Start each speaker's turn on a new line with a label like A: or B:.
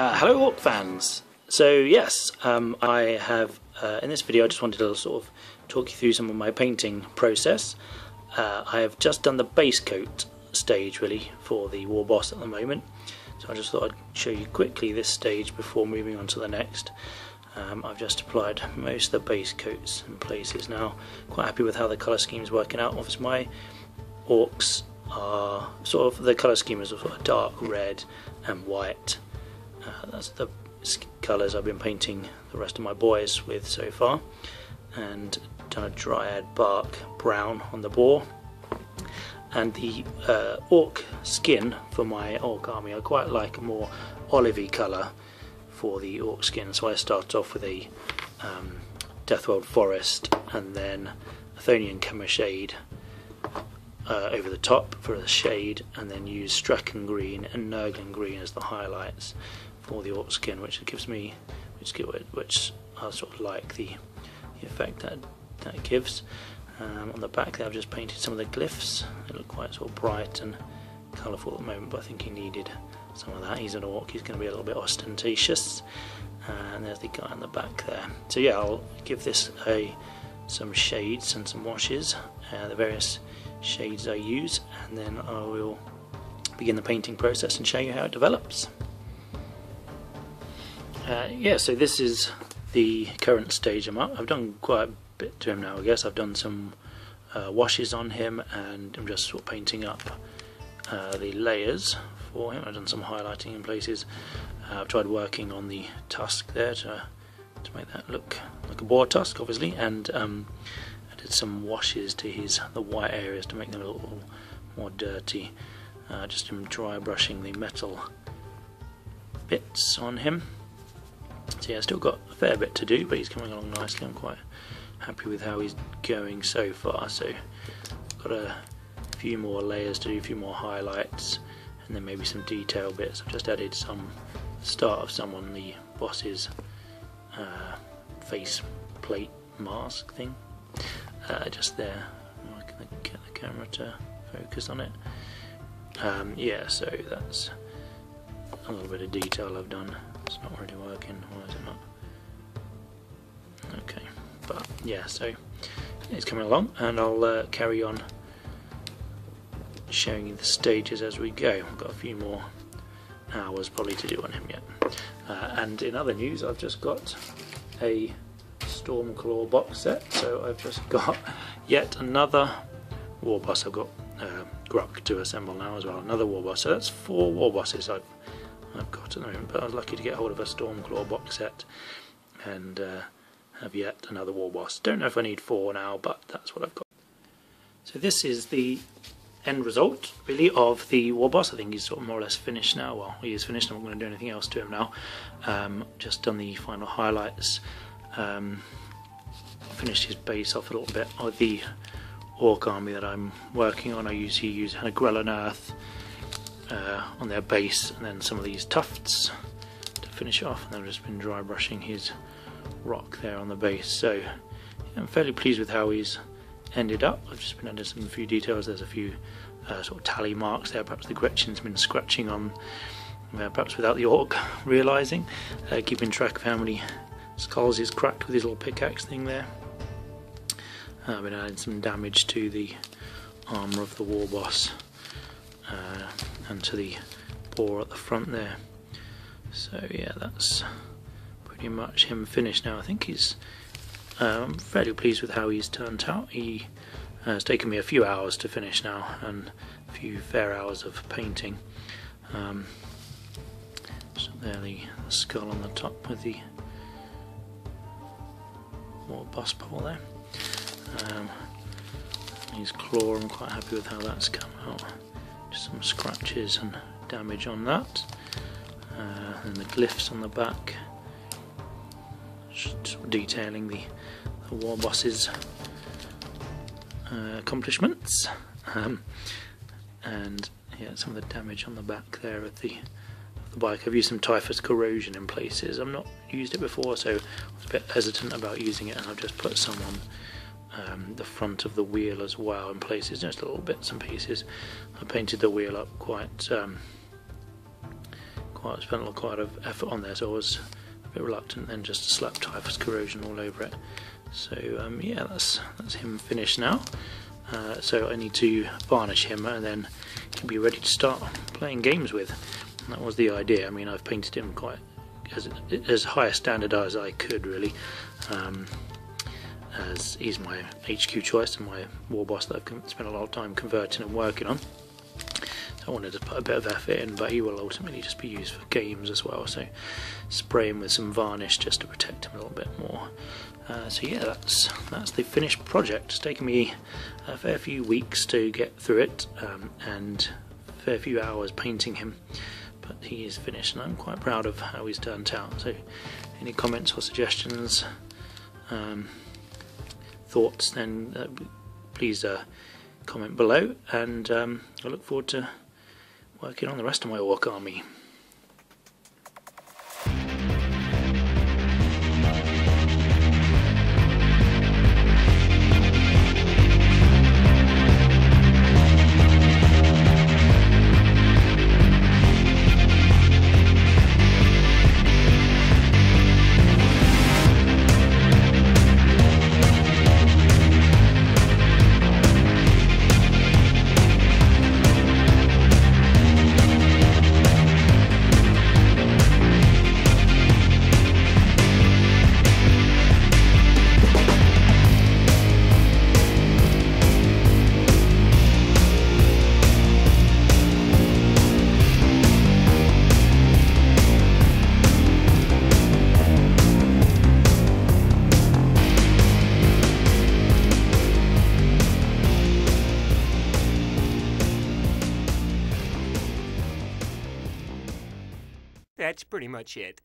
A: Hello Ork fans! So yes, I have, in this video I just wanted to sort of talk you through some of my painting process. I have just done the base coat stage really for the Warboss at the moment, so I just thought I'd show you quickly this stage before moving on to the next. I've just applied most of the base coats in places now. Quite happy with how the colour scheme is working out. Obviously my orcs are sort of, the colour scheme is sort of dark red and white. That's the colours I've been painting the rest of my boys with so far, and done a dryad bark brown on the boar. And the orc skin for my orc army, I quite like a more olivey colour for the orc skin, so I started off with a Deathworld Forest and then Athonian Camoshade over the top for the shade, and then use Strachan Green and Nurglen Green as the highlights for the orc skin, which I sort of like the effect that it gives. On the back there I've just painted some of the glyphs. They look quite sort of bright and colourful at the moment, but I think he needed some of that. He's an orc, he's going to be a little bit ostentatious. And there's the guy in the back there. So yeah, I'll give this some shades and some washes, the various shades I use, and then I will begin the painting process and show you how it develops. Yeah, so this is the current stage I'm at. I've done quite a bit to him now, I guess. I've done some washes on him, and I'm just sort of painting up the layers for him. I've done some highlighting in places. I've tried working on the tusk there to make that look like a boar tusk, obviously, and I did some washes to the white areas to make them a little more dirty. Just him dry brushing the metal bits on him. So yeah, still got a fair bit to do, but he's coming along nicely. I'm quite happy with how he's going so far. So got a few more layers to do, a few more highlights, and then maybe some detail bits. I've just added some start of some on the boss's face plate mask thing, just there. I can get the camera to focus on it. Yeah, so that's a little bit of detail I've done. It's not really working. Why is it not? Okay, but yeah, so it's coming along, and I'll carry on showing you the stages as we go. I've got a few more hours probably to do on him yet. And in other news, I've just got a Stormclaw box set, so I've just got yet another Warboss. I've got Gruck to assemble now as well, another Warboss. So that's 4 Warbosses I've got at the moment, but I was lucky to get hold of a Stormclaw box set and have yet another Warboss. Don't know if I need 4 now, but that's what I've got. So this is the end result really of the Warboss. I think he's sort of more or less finished now. Well, he is finished. I'm not going to do anything else to him now. Just done the final highlights. Finished his base off a little bit of the Orc army that I'm working on. I usually use Grell and Earth on their base, and then some of these tufts to finish it off, and then I've just been dry brushing his rock there on the base. So yeah, I'm fairly pleased with how he's ended up. I've just been adding some few details. There's a few sort of tally marks there. Perhaps the Gretchen's been scratching on, perhaps without the Orc realising, keeping track of how many skulls he's cracked with his little pickaxe thing there. I've been adding some damage to the armour of the Warboss and to the boar at the front there. So yeah, that's pretty much him finished now. I think he's I'm fairly pleased with how he's turned out. He has taken me a few hours to finish now, and a few fair hours of painting. So there, the skull on the top with the Warboss bubble there. His claw, I'm quite happy with how that's come out. Just some scratches and damage on that. And the glyphs on the back, just detailing the Warboss's accomplishments. And yeah, some of the damage on the back there of the bike. I've used some typhus corrosion in places. I've not used it before, so I was a bit hesitant about using it, and I've just put some on the front of the wheel as well in places, just little bits and pieces. I painted the wheel up quite spent quite a lot of effort on there, so I was a bit reluctant then just to slap typhus corrosion all over it. So yeah, that's him finished now. So I need to varnish him and then he'll be ready to start playing games with. And that was the idea. I mean, I've painted him quite as high a standard as I could, really, as he's my HQ choice and my Warboss that I've spent a lot of time converting and working on. So I wanted to put a bit of effort in, but he will ultimately just be used for games as well. So spray him with some varnish just to protect him a little bit more. So yeah, that's the finished project. It's taken me a fair few weeks to get through it, and a fair few hours painting him, but he is finished and I'm quite proud of how he's turned out. So any comments or suggestions, thoughts, then please comment below, and I look forward to working on the rest of my Ork army.
B: That's pretty much it.